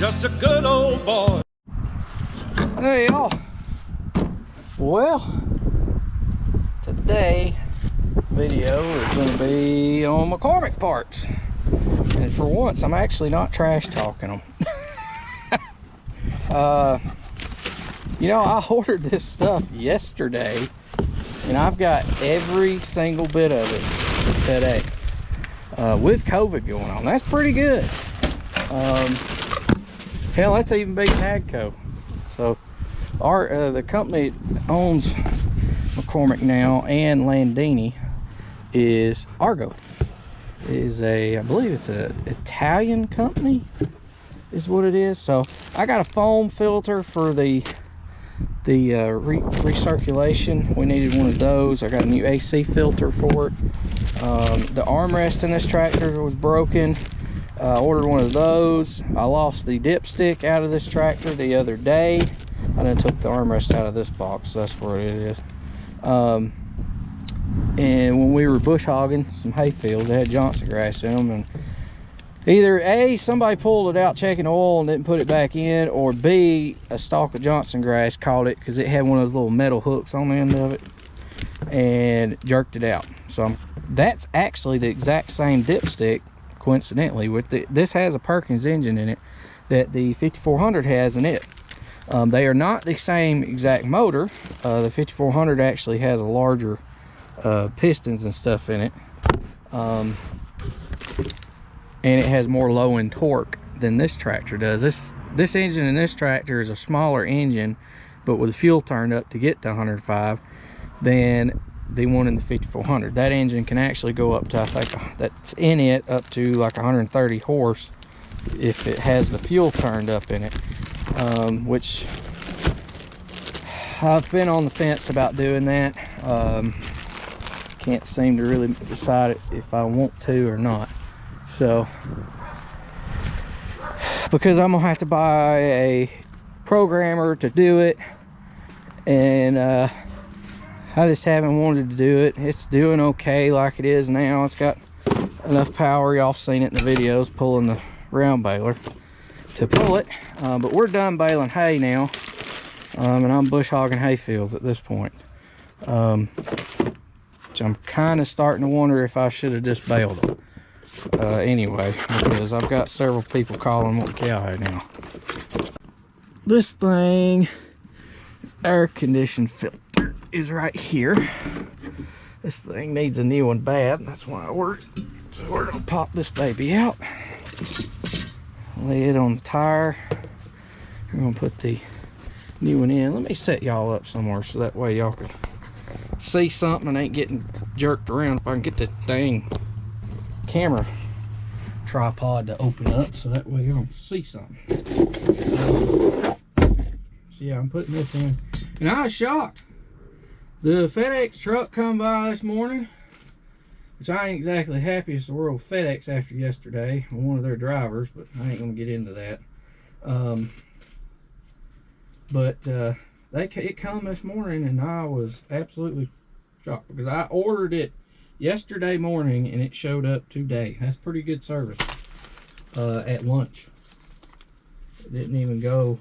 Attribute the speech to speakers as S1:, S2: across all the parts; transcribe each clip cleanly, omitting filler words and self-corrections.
S1: just a good old boy.
S2: Hey y'all. Well, today video is going to be on McCormick Parts, and for once I'm actually not trash talking them. You know, I ordered this stuff yesterday and I've got every single bit of it today, with COVID going on. That's pretty good. Hell, that's even beating Agco. So our the company that owns McCormick now and Landini is Argo. It is I believe it's a Italian company is what it is. So I got a foam filter for the recirculation. We needed one of those. I got a new AC filter for it. The armrest in this tractor was broken. I ordered one of those. I lost the dipstick out of this tractor the other day. I then took the armrest out of this box, so that's where it is. And when we were bush hogging some hay fields, they had Johnson grass in them, and either A, somebody pulled it out checking oil and didn't put it back in, or B, a stalk of Johnson grass caught it because it had one of those little metal hooks on the end of it and jerked it out. So that's actually the exact same dipstick, coincidentally, with this has a Perkins engine in it that the 5400 has in it. They are not the same exact motor. The 5400 actually has a larger pistons and stuff in it, and it has more low end torque than this tractor does. This engine in this tractor is a smaller engine, but with the fuel turned up to get to 105 than the one in the 5400. That engine can actually go up to, I think that's in it, up to like 130 horse if it has the fuel turned up in it, which I've been on the fence about doing that. Can't seem to really decide if I want to or not. So, because I'm gonna have to buy a programmer to do it, and I just haven't wanted to do it. It's doing okay like it is now. It's got enough power. Y'all seen it in the videos, pulling the round baler to pull it. But we're done baling hay now, and I'm bush hogging hay fields at this point. Which I'm kind of starting to wonder if I should have just baled it. Anyway, because I've got several people calling what cow hay now. This thing, air conditioning filter, is right here. This thing needs a new one bad. That's why I ordered it. So we're gonna pop this baby out, lay it on the tire. We're gonna put the new one in. Let me set y'all up somewhere so that way y'all can see something and ain't getting jerked around. If I can get this dang camera tripod to open up so that way you don't see something. So yeah, I'm putting this in, and I was shocked. The FedEx truck come by this morning, which I ain't exactly happy as the world with FedEx after yesterday, one of their drivers, but I ain't gonna get into that. It come this morning, and I was absolutely shocked because I ordered it yesterday morning and it showed up today. That's pretty good service. At lunch, it didn't even go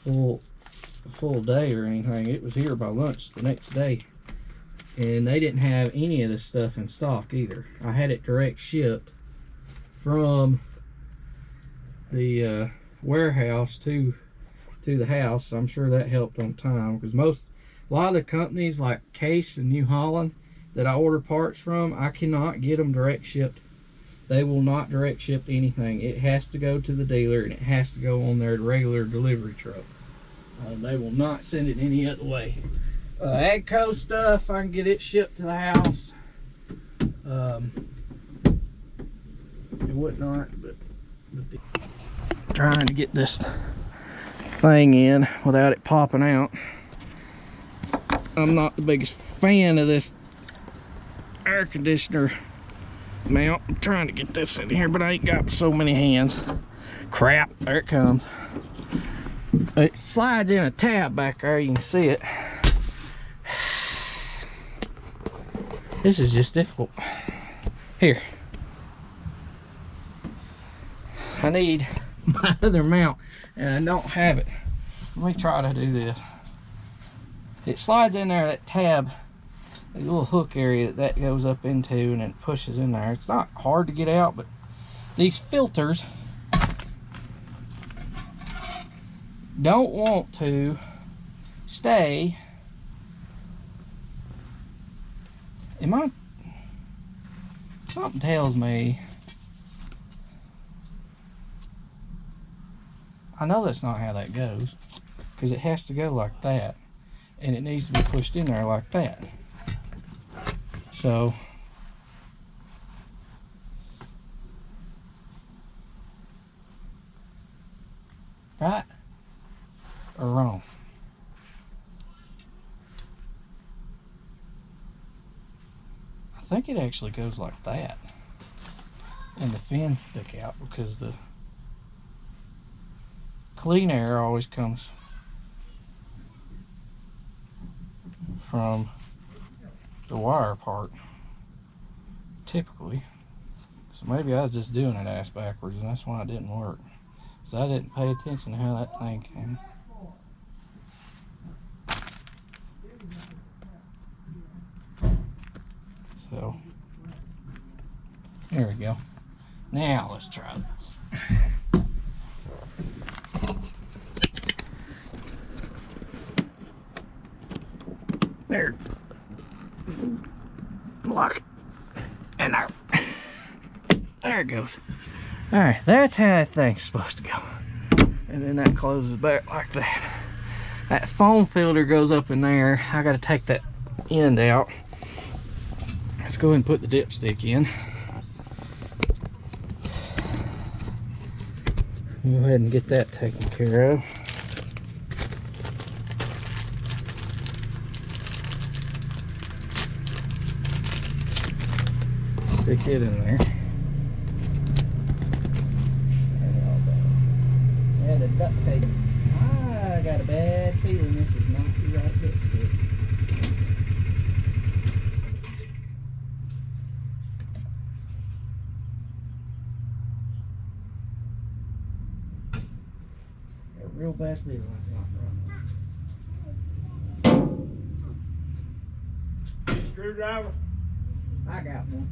S2: full day or anything. It was here by lunch the next day, and they didn't have any of this stuff in stock either. I had it direct shipped from the warehouse to the house. I'm sure that helped on time, because a lot of the companies like Case and New Holland that I order parts from, I cannot get them direct shipped. They will not direct ship anything. It has to go to the dealer, and it has to go on their regular delivery truck. They will not send it any other way. Agco stuff, I can get it shipped to the house and whatnot, but trying to get this thing in without it popping out. I'm not the biggest fan of this air conditioner mount. I'm trying to get this in here, but I ain't got so many hands. Crap, there it comes. It slides in a tab back there, you can see it. This is just difficult. Here, I need my other mount and I don't have it. Let me try to do this. It slides in there, that tab, a little hook area that goes up into, and it pushes in there. It's not hard to get out, but these filters don't want to stay. Something tells me, I know that's not how that goes, because it has to go like that, and it needs to be pushed in there like that. So right or wrong? I think it actually goes like that, and the fins stick out because the clean air always comes from the wire part, typically. So maybe I was just doing it ass backwards, and that's why it didn't work. So I didn't pay attention to how that thing came. So there we go. Now let's try this. There. Lock it. And there. There it goes. Alright, that's how that thing's supposed to go. And then that closes back like that. That foam filter goes up in there. I gotta take that end out. Let's go ahead and put the dipstick in. Go ahead and get that taken care of. Stick it in there. And the duct tape. I got a bad feeling this is not the right dipstick. Got a real bad feeling it's not right. Screwdriver? I got one.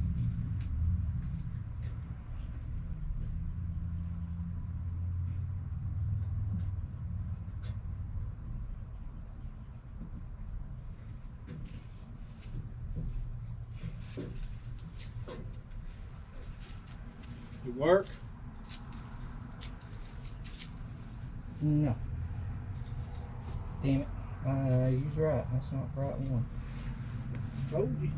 S1: It work?
S2: No. Damn it. He's right. That's not the right one.
S1: Told you.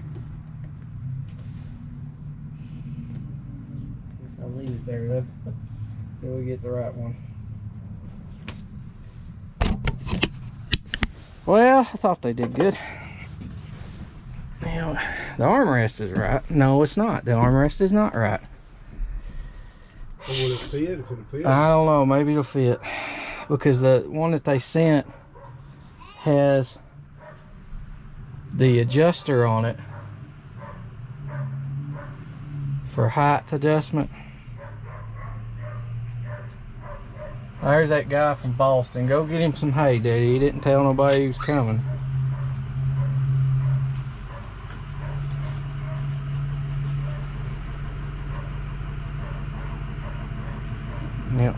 S2: Guess I'll leave it there though. Till we get the right one. Well, I thought they did good. Now, the armrest is right. No, it's not. The armrest is not right.
S1: Will it fit if it'll fit?
S2: I don't know. Maybe it'll fit. Because the one that they sent has the adjuster on it for height adjustment. There's that guy from Boston. Go get him some hay, Daddy. He didn't tell nobody he was coming. Yep.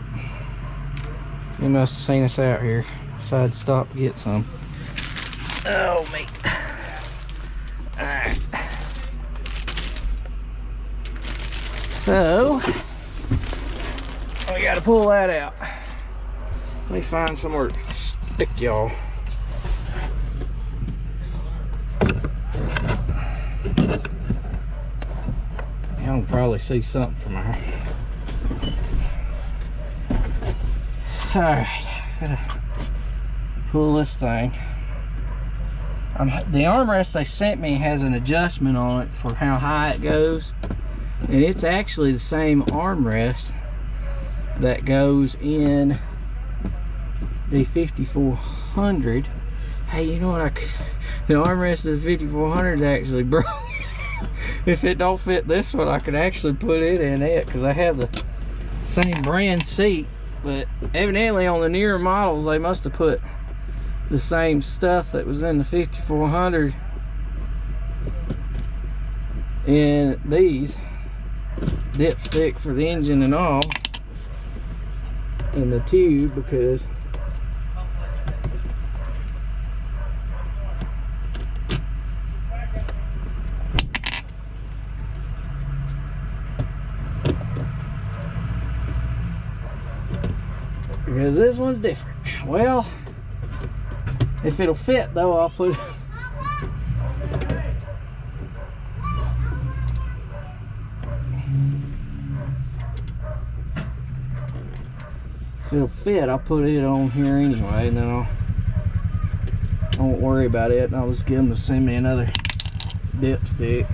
S2: He must have seen us out here. Decided to stop to get some. Oh, me. Alright. So, we gotta pull that out. Let me find somewhere to stick y'all. Y'all can probably see something from there. Alright, gotta pull this thing. The armrest they sent me has an adjustment on it for how high it goes, and it's actually the same armrest that goes in the 5400. Hey, you know what? The armrest of the 5400 is actually broke. If it don't fit this one, I could actually put it in it, because I have the same brand seat But evidently on the newer models, they must have put the same stuff that was in the 5400 in these dipstick for the engine and all in the tube, because this one's different. Well, if it'll fit though, I'll put if it'll fit, I'll put it on here anyway, and then I won't worry about it, and I'll just get them to send me another dipstick.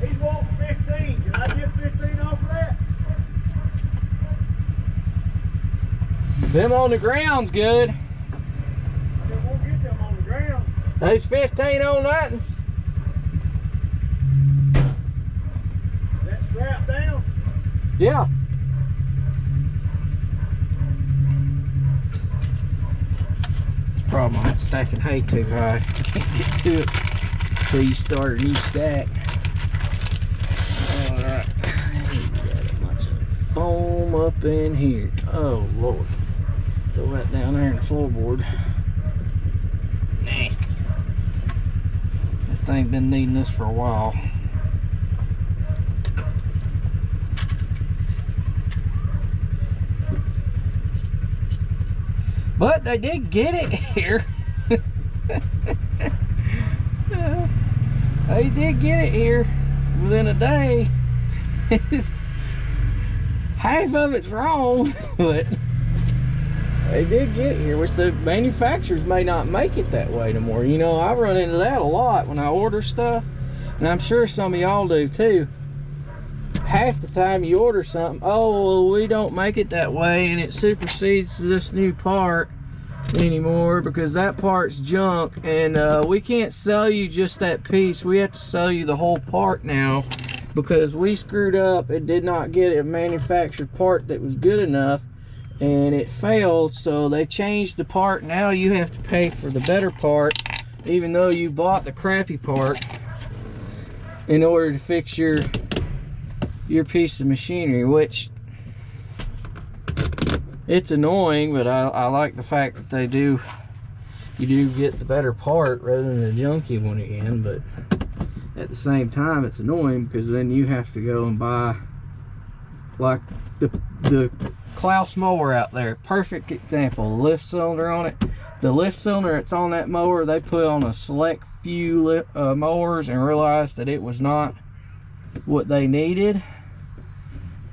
S1: He's wanting 15. Can I get 15 off of that?
S2: Them on the ground's good.
S1: I won't get them on the ground.
S2: There's 15 on that.
S1: That strap down?
S2: Yeah. It's a problem, I'm stacking hay too high. Can't get to it until you start a new stack. Alright. Got a bunch of foam up in here. Oh Lord. Throw that down there in the floorboard. Nasty. This thing's been needing this for a while. But they did get it here. They did get it here within a day. Half of it's wrong, but they did get it here, which the manufacturers may not make it that way no more. You know, I run into that a lot when I order stuff, and I'm sure some of y'all do too. Half the time you order something, oh, well, we don't make it that way, and it supersedes this new part anymore because that part's junk, and we can't sell you just that piece. We have to sell you the whole part now because we screwed up and did not get a manufactured part that was good enough, and it failed, so they changed the part. Now you have to pay for the better part even though you bought the crappy part in order to fix your piece of machinery, which it's annoying, but I like the fact that you do get the better part rather than the junky one again. But at the same time, it's annoying because then you have to go and buy, like the Klaus mower out there, perfect example, the lift cylinder on it. The lift cylinder that's on that mower, they put on a select few mowers and realized that it was not what they needed.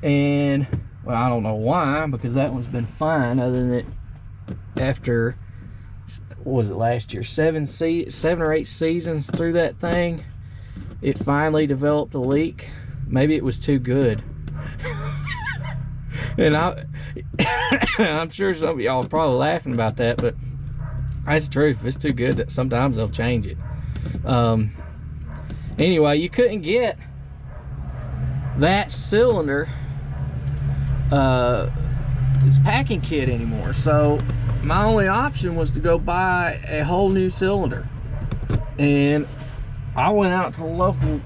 S2: And well, I don't know why, because that one's been fine, other than that after, what was it, last year, 7 or 8 seasons through that thing, it finally developed a leak. Maybe it was too good. And I'm sure some of y'all are probably laughing about that, but that's the truth. If it's too good, that sometimes they'll change it. Anyway, you couldn't get that cylinder its packing kit anymore, so my only option was to go buy a whole new cylinder. And I went out to the local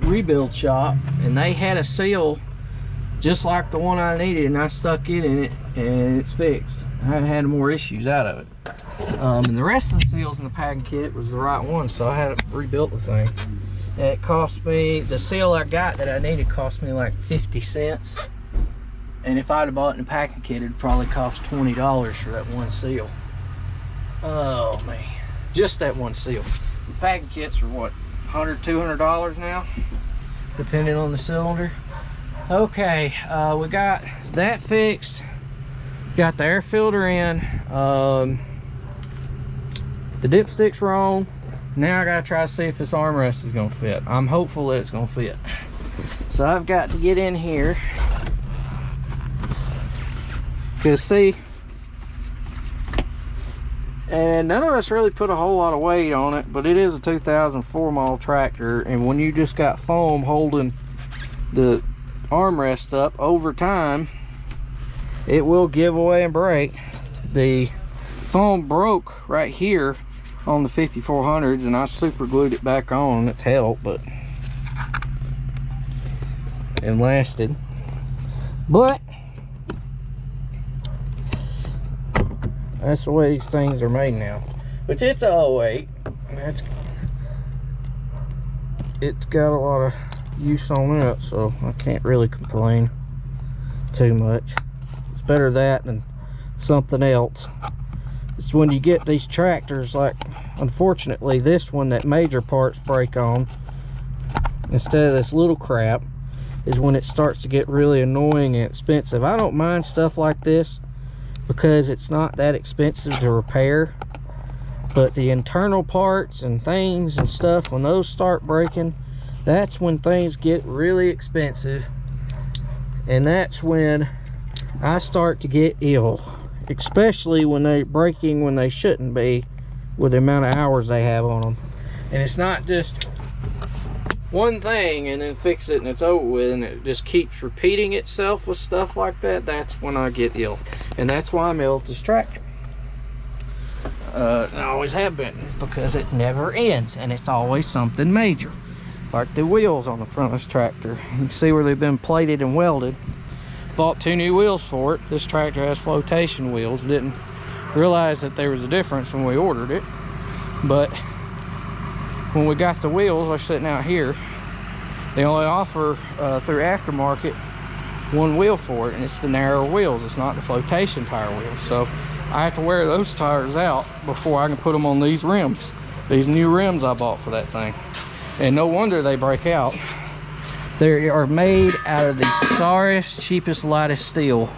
S2: rebuild shop, and they had a seal just like the one I needed, and I stuck it in it, and it's fixed. I haven't had more issues out of it. And the rest of the seals in the packing kit was the right one, so I had rebuilt the thing. And it cost me, the seal I got that I needed cost me like 50 cents. And if I'd have bought it in the packing kit, it'd probably cost $20 for that one seal. Oh man, just that one seal. The packing kits are what, $100, $200 now, depending on the cylinder. Okay, we got that fixed. Got the air filter in. The dipstick's wrong. Now I gotta try to see if this armrest is gonna fit. I'm hopeful that it's gonna fit. So I've got to get in here. Cause see, and none of us really put a whole lot of weight on it, but it is a 2004 model tractor, and when you just got foam holding the armrest up over time, it will give away and break. The foam broke right here on the 5400s, and I super glued it back on. It's helped, but it lasted. But that's the way these things are made now. Which it's a 08. It's got a lot of use on it, so I can't really complain too much. It's better that than something else. It's when you get these tractors, like unfortunately this one that major parts break on instead of this little crap, is when it starts to get really annoying and expensive. I don't mind stuff like this because it's not that expensive to repair, but the internal parts and things and stuff, when those start breaking, that's when things get really expensive, and that's when I start to get ill, especially when they're breaking when they shouldn't be, with the amount of hours they have on them. And it's not just one thing and then fix it and it's over with, and it just keeps repeating itself with stuff like that. That's when I get ill, and that's why I'm ill with this tractor. And I always have been. It's because it never ends, and it's always something major, like the wheels on the front of this tractor. You can see where they've been plated and welded. Bought 2 new wheels for it. This tractor has flotation wheels. Didn't realize that there was a difference when we ordered it, but when we got the wheels, they're sitting out here. They only offer through aftermarket 1 wheel for it, and it's the narrow wheels. It's not the flotation tire wheels. So I have to wear those tires out before I can put them on these rims. These new rims I bought for that thing. And no wonder they break out. They are made out of the sorriest, cheapest, lightest steel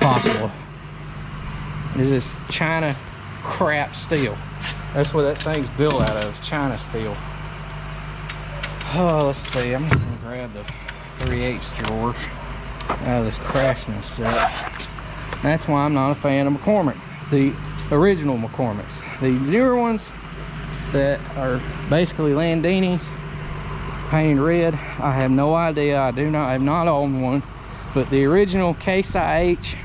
S2: possible. This is China crap steel. That's what that thing's built out of, China steel. Oh, let's see. I'm gonna grab the 3/8 drawer out of this craftsman set. That's why I'm not a fan of McCormick, the original McCormicks. The newer ones that are basically Landinis, painted red, I have no idea. I have not owned one, but the original Case IH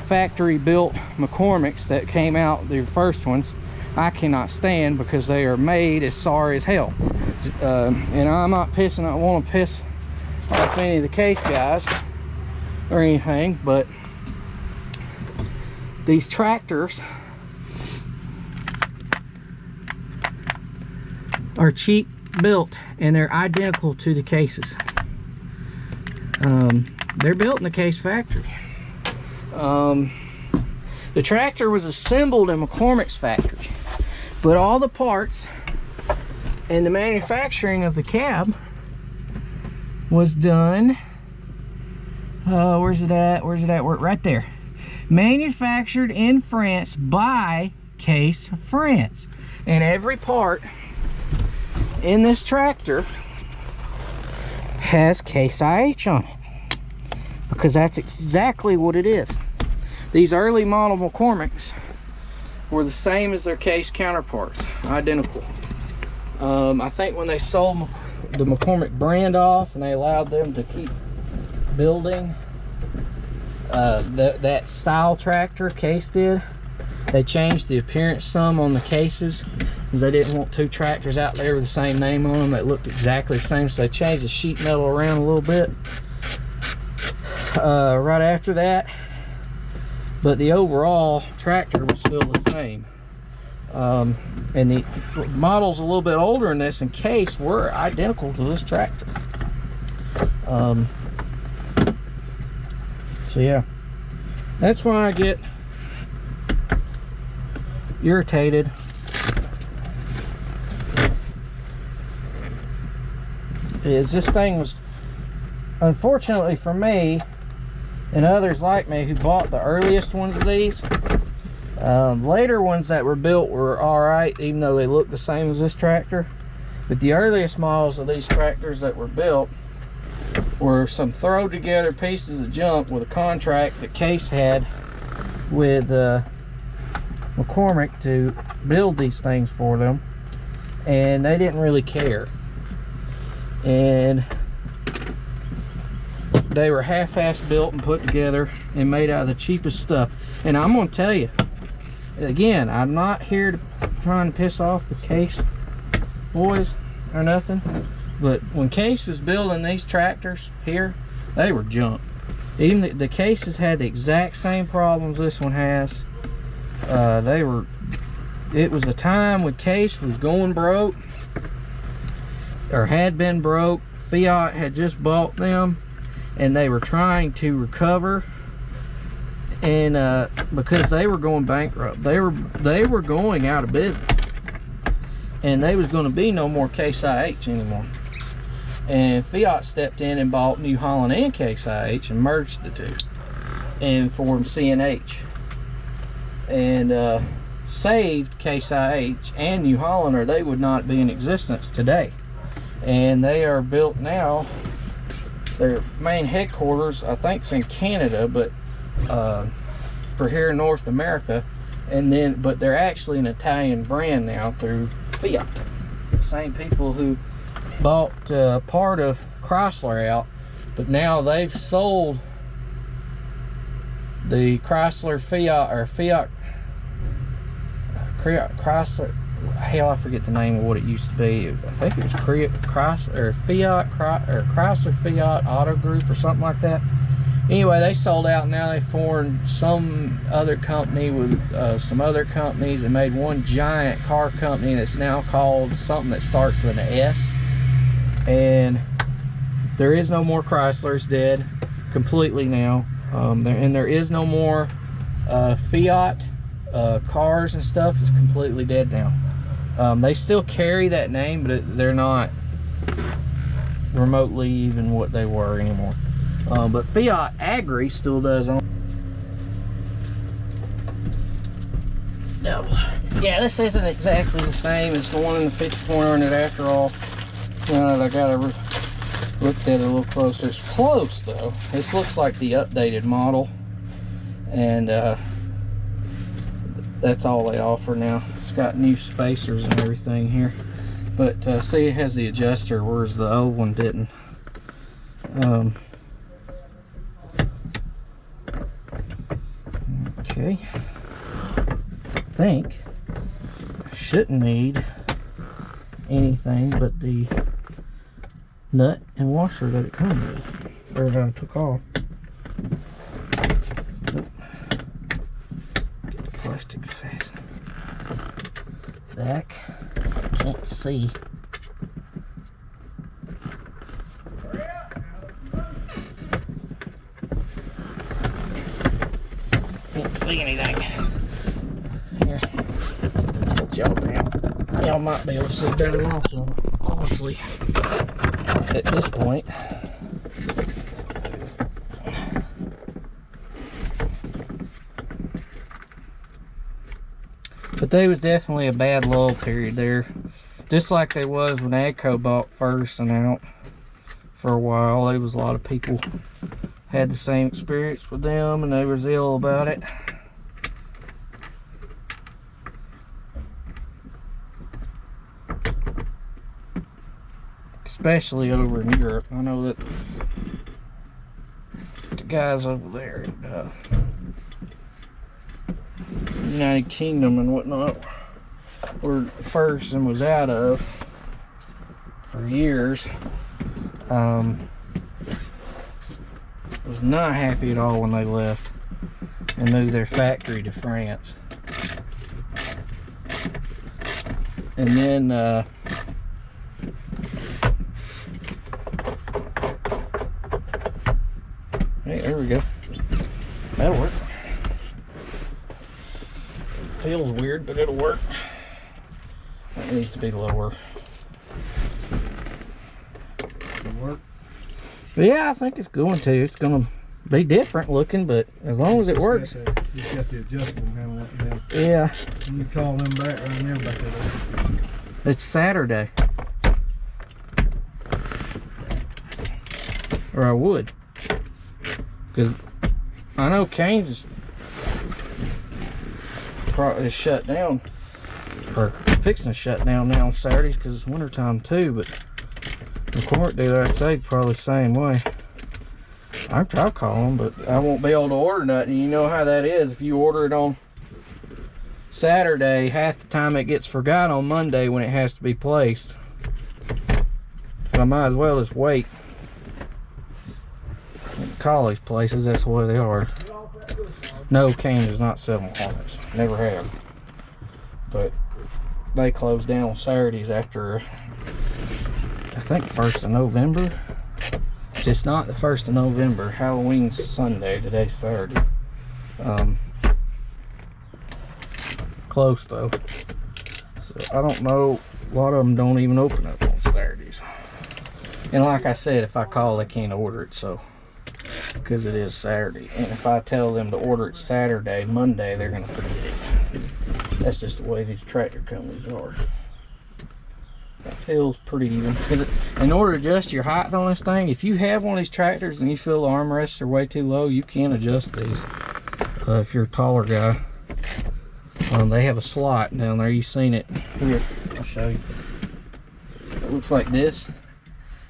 S2: factory built McCormicks that came out, the first ones, I cannot stand because they are made as sorry as hell. And I'm not pissing, I don't want to piss off any of the Case guys or anything, but these tractors are cheap built, and they're identical to the Cases. They're built in the Case factory. The tractor was assembled in McCormick's factory, but all the parts and the manufacturing of the cab was done, where's it at, right there, manufactured in France by Case France. And every part in this tractor has Case IH on it, because that's exactly what it is. These early model McCormicks were the same as their Case counterparts, identical. I think when they sold the McCormick brand off and they allowed them to keep building that style tractor, Case did, they changed the appearance some on the Cases because they didn't want 2 tractors out there with the same name on them that looked exactly the same, so they changed the sheet metal around a little bit right after that. But the overall tractor was still the same. And the models a little bit older in this, in Case, were identical to this tractor. So yeah, that's why I get irritated is this thing was, unfortunately for me and others like me who bought the earliest ones of these, later ones that were built were all right, even though they look the same as this tractor. But the earliest models of these tractors that were built were some throw together pieces of junk with a contract that Case had with McCormick to build these things for them, and they didn't really care. And they were half-ass built and put together and made out of the cheapest stuff. And I'm gonna tell you, again, I'm not here to try and piss off the Case boys or nothing, but when Case was building these tractors here, they were junk. Even the Cases had the exact same problems this one has. It was a time when Case was going broke, or had been broke. Fiat had just bought them, and they were trying to recover, and because they were going bankrupt, they were going out of business, and they was going to be no more Case IH anymore. And Fiat stepped in and bought New Holland and Case IH and merged the two and formed CNH, and saved Case IH and New Holland, or they would not be in existence today. And they are built now. Their main headquarters, I think, is in Canada, but for here in North America, and then but they're actually an Italian brand now through Fiat. Same people who bought part of Chrysler out, but now they've sold the Chrysler Fiat, or Fiat Chrysler, hell, I forget the name of what it used to be. I think it was Chrysler or Fiat, or Chrysler Fiat Auto Group or something like that. Anyway, they sold out, and now they formed some other company with some other companies and made one giant car company that's now called something that starts with an S. And there is no more Chrysler. It's dead completely now. There is no more Fiat cars and stuff. Is completely dead now. They still carry that name, but they're not remotely even what they were anymore. But Fiat Agri still does on. No, yeah, this isn't exactly the same as the one in the 5400 after all. I gotta look at it a little closer. It's close though. This looks like the updated model, and that's all they offer now. It's got new spacers and everything here, but see, it has the adjuster, whereas the old one didn't. Okay, I think I shouldn't need anything but the nut and washer that it comes with, or that I took off. Get the plastic fastened back. Can't see. Can't see anything. Here, tilt y'all down. Y'all might be able to see better than I can, honestly, at this point. But there was definitely a bad lull period there, just like there was when AGCO bought first and out for a while. There was a lot of people had the same experience with them, and they was ill about it. Especially over in Europe. I know that the guys over there in United Kingdom and whatnot were first and was out of for years. Was not happy at all when they left and moved their factory to France. And then hey, there we go. That'll work. It feels weird, but it'll work. That needs to be lower.
S1: It'll work.
S2: But yeah, I think it's going to. It's going to be different looking, but as long as it works.
S1: You got the adjustable handle now.
S2: Yeah.
S1: You call them back right now back there.
S2: It's Saturday. Or I would. Because I know Canes is probably shut down, or fixing to shut down now on Saturdays because it's winter time too, but McCormick dealer, I'd say probably the same way. I'll call them, but I won't be able to order nothing. You know how that is. If you order it on Saturday, half the time it gets forgot on Monday when it has to be placed. So I might as well just wait. Call these places, that's the way they are. No, Cain does not sell McCormick's. Never have. But they close down on Saturdays after, I think, 1st of November. It's not the 1st of November. Halloween's Sunday. Today's Saturday. Close though. So I don't know. A lot of them don't even open up on Saturdays. And like I said, if I call, they can't order it. So because it is Saturday, and if I tell them to order it Saturday, Monday, they're gonna forget it. That's just the way these tractor companies are. That feels pretty even. In order to adjust your height on this thing, if you have one of these tractors and you feel the armrests are way too low, you can adjust these. If you're a taller guy, they have a slot down there. You've seen it. Here, I'll show you. It looks like this,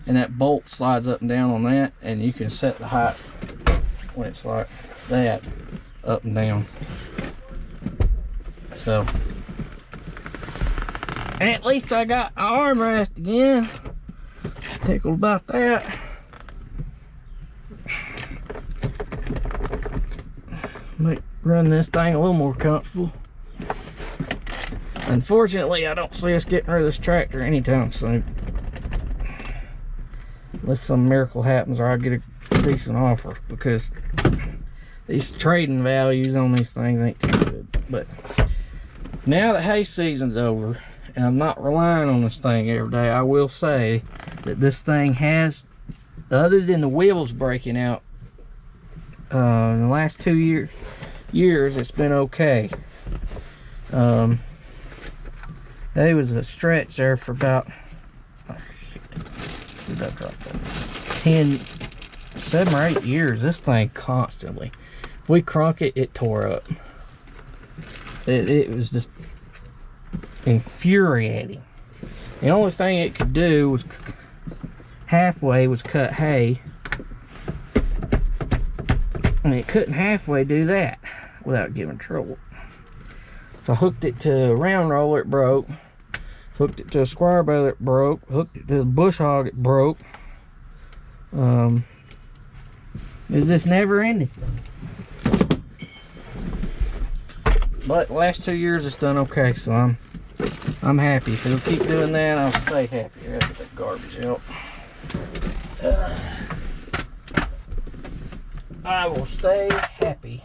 S2: and that bolt slides up and down on that, and you can set the height when it's like that, up and down. So, and at least I got an armrest again. Tickled about that. Make run this thing a little more comfortable. Unfortunately, I don't see us getting rid of this tractor anytime soon. Unless some miracle happens or I get a decent offer, because these trading values on these things ain't too good. But now that hay season's over and I'm not relying on this thing every day, I will say that this thing has, other than the wheels breaking out, in the last 2 years it's been okay. There was a stretch there for about, oh shit, did I drop that? 7 or 8 years. This thing constantly, if we crunk it, it tore up. It was just infuriating. The only thing it could do was halfway was cut hay, and it couldn't halfway do that without giving trouble. So I hooked it to a round roller, it broke. Hooked it to a square baler, it broke. Hooked it to the bush hog, it broke. It's just never ending. But the last 2 years it's done okay, so I'm happy. If it'll keep doing that, I'll stay happy. I gotta get that garbage out. I will stay happy.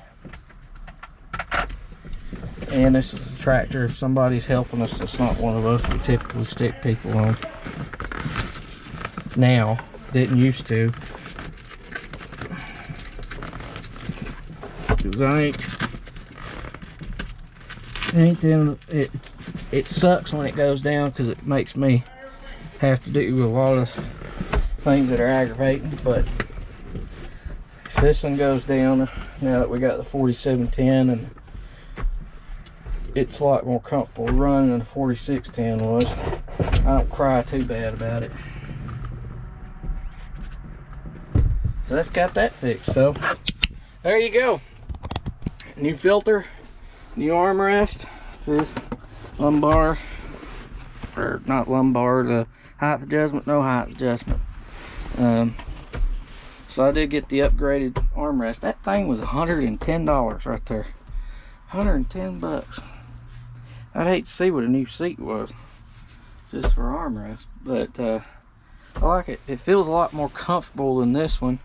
S2: And this is a tractor. If somebody's helping us, it's not one of those we typically stick people on. Now, didn't used to. Because it sucks when it goes down, because it makes me have to do a lot of things that are aggravating. But if this one goes down, now that we got the 4710, and it's a lot more comfortable running than the 4610 was, I don't cry too bad about it. So that's got that fixed. So there you go. New filter, new armrest, this lumbar, or not lumbar, the height adjustment, no height adjustment. So I did get the upgraded armrest. That thing was $110 right there. 110 bucks. I'd hate to see what a new seat was just for armrest, but I like it. It feels a lot more comfortable than this one.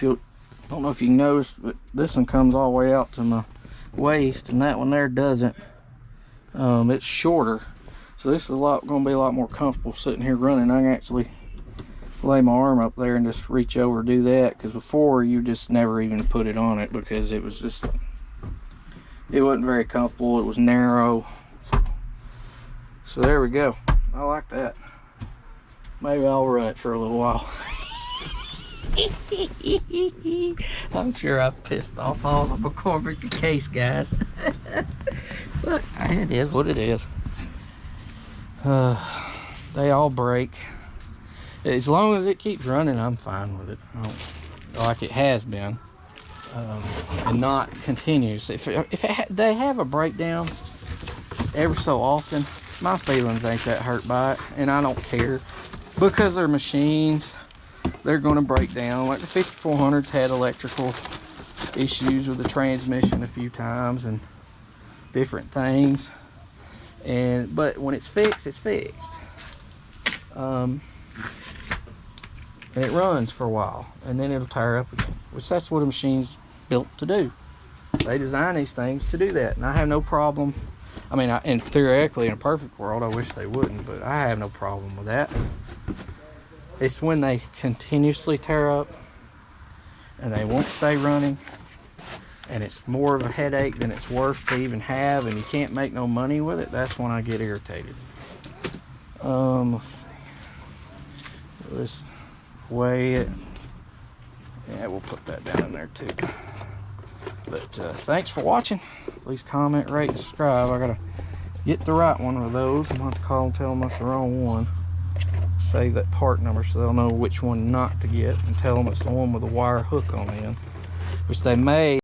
S2: I don't know if you can notice, but this one comes all the way out to my waist, and that one there doesn't. It's shorter, so this is going to be a lot more comfortable sitting here running. I can actually lay my arm up there and just reach over and do that, because before you just never even put it on it, because it wasn't very comfortable. It was narrow. So there we go. I like that. Maybe I'll run it for a little while. I'm sure I pissed off all the McCormick case guys. But it is what it is. They all break. As long as it keeps running, I'm fine with it. like it has been, and not continuous. They have a breakdown ever so often, my feelings ain't that hurt by it, and I don't care, because they're machines. They're going to break down. Like the 5400s had electrical issues with the transmission a few times and different things, but when it's fixed, it's fixed. And it runs for a while, and then it'll tire up again, which that's what a machine's built to do. They design these things to do that, and I have no problem. I mean, and theoretically, in a perfect world, I wish they wouldn't, but I have no problem with that. It's when they continuously tear up and they won't stay running, and it's more of a headache than it's worth to even have, and you can't make no money with it. That's when I get irritated. Let's see. Let's weigh it. Yeah, we'll put that down in there too. But thanks for watching. Please comment, rate, and subscribe. I gotta get the right one of those. I'm gonna have to call and tell them that's the wrong one. Save that part number so they'll know which one not to get, and tell them it's the one with the wire hook on the end, which they may